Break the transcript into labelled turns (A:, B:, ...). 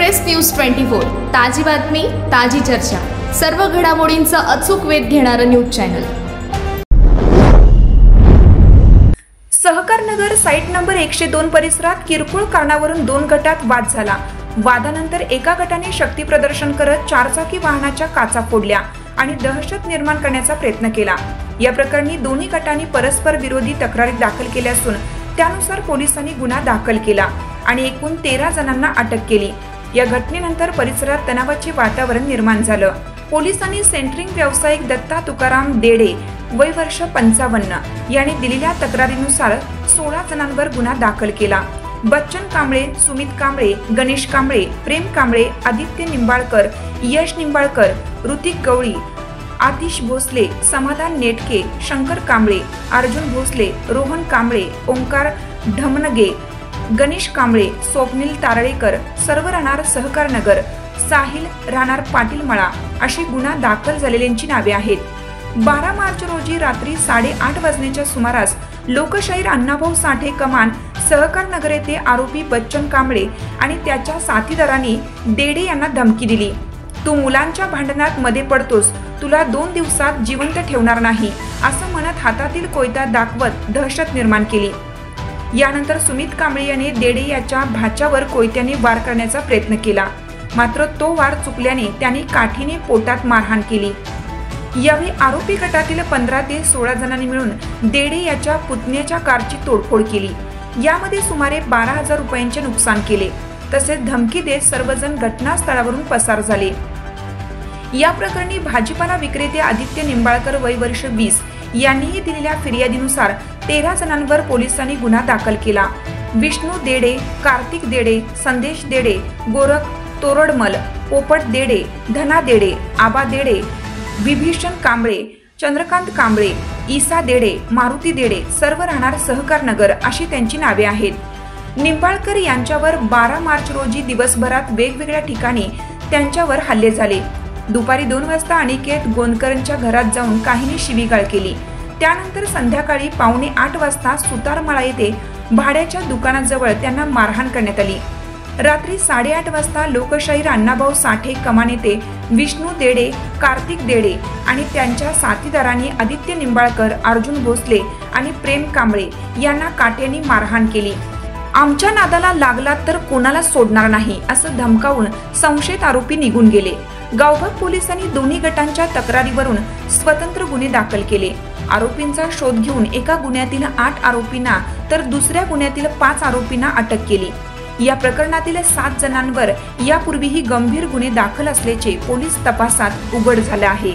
A: Express news 24 ताजी बातमी ताजी चर्चा सर्व घडामोडींचा अचूक वेध घेणारं news channel.
B: Sahakarnagar site number 102 परिसरात किरकोळ कारणावरून 2 गटात वाद झाला। वादानंतर एका गटाने शक्ती प्रदर्शन करत चारचाकी वाहनाच्या काचा फोडल्या आणि दहशत निर्माण करण्याचा प्रयत्न केला। या प्रकरणी दोन्ही गटांनी परस्पर विरोधी तक्रारी दाखल केल्या असून त्यानुसार पोलिसांनी गुन्हा दाखल केला आणि एकूण 13 जणांना अटक केली। या घटनेनंतर परिसरात तणावाचे वातावरण निर्माण झालं। पोलिसांनी सेंटरिंग व्यावसायिक दत्ता तुकाराम देडे वय वर्ष 55 यांनी दिलेल्या तक्रारीनुसार 16 जणांवर गुन्हा दाखल केला। बच्चन कांबळे, सुमित कांबळे, गणेश कांबळे, प्रेम कांबळे, आदित्य निंबाळकर, यश निंबाळकर, ऋतिक गवळी, आतिश भोसले, समाधान नेटके, शंकर कांबळे, अर्जुन भोसले, रोहन कांबळे, ओंकार ढमनगे, गणेश कांबळे, स्वप्नील तारळेकर सर्व राहणार सहकारनगर, साहिल राहणार पाटील मळा अशी गुन्हा दाखल झालेल्यांची नावे आहेत। 12 मार्च रोजी रात्री 8:30 वाजण्याच्या सुमारास लोकशाहीर अण्णाभाऊ साठे कमान सहकारनगर येथे आरोपी बच्चन कांबळे आणि त्याच्या साथीदारांनी देडे यांना धमकी दिली। तू मुलांच्या भांडणात मध्ये पडतोस, तुला 2 दिवसात जिवंत ठेवणार नाही असं म्हणत हातातील कोयता दाखवत दहशत निर्माण केली। यानंतर सुमित कांबळे यांनी देडे याच्या भाच्यावर कोयत्याने वार करण्याचा प्रयत्न केला, मात्र तो वार चुकल्याने त्यांनी काठीने पोटात मारहाण केली। यावेळी आरोपी गटातील 15 ते 16 जणांनी मिळून देडे याच्या पुतण्याच्या कारची तोडफोड केली। यामध्ये सुमारे 12,000 रुपयांचे नुकसान केले, तसेच धमकी देत सर्वजण घटनास्थळावरून पसार झाले। या प्रकरणी भाजीपाला विक्रेते आदित्य निंबाळकर वय वर्ष 20 यांनीही दिलेल्या फिर्यादीनुसार 13 जणांवर पोलिसांनी गुन्हा दाखल केला। विष्णू देडे, कार्तिक देडे, संदेश देडे, गोरख तोरडमल, पोपट देडे, धना देडे, आबा देडे, विभीषण कांबळे, चंद्रकांत कांबळे, ईसा देडे, मारुती देडे सर्व राहणार सहकारनगर अशी त्यांची नावे आहेत। निंबाळकर यांच्यावर 12 मार्च रोजी दिवसभरात वेगवेगळ्या ठिकाणी त्यांच्यावर हल्ले झाले। दुपारी 2 वाजता अनिकेत गोंदकरांच्या घरात जाऊन काहींनी शिवीगाळ केली। त्यानंतर संध्याकाळी 7:45 वाजता सुतारमळा येथे भाड्याच्या दुकानाजवळ त्यांना मारहाण करण्यात आली। रात्री 8:30 वाजता लोकशाहीर अण्णाभाऊ साठे कमान येथे विष्णू देडे, कार्तिक देडे आणि त्यांच्या साथीदारांनी आदित्य निंबाळकर, अर्जुन भोसले आणि प्रेम कांबळे यांना काट्याने मारहाण केली। आमच्या नादाला लागलात तर कोणाला सोडणार नाही असं धमकावून संशयित आरोपी निघून गेले। गावभाग पोलिसांनी दोन्ही गटांच्या तक्रारीवरून स्वतंत्र गुन्हे दाखल केले। आरोपींचा शोध घेऊन एका गुन्ह्यातील 8 आरोपींना तर दुसऱ्या गुन्ह्यातील 5 आरोपींना अटक केली। या प्रकरणातील 7 जणांवर यापूर्वीही गंभीर गुन्हे दाखल असल्याचे पोलीस तपासात उघड झाले आहे।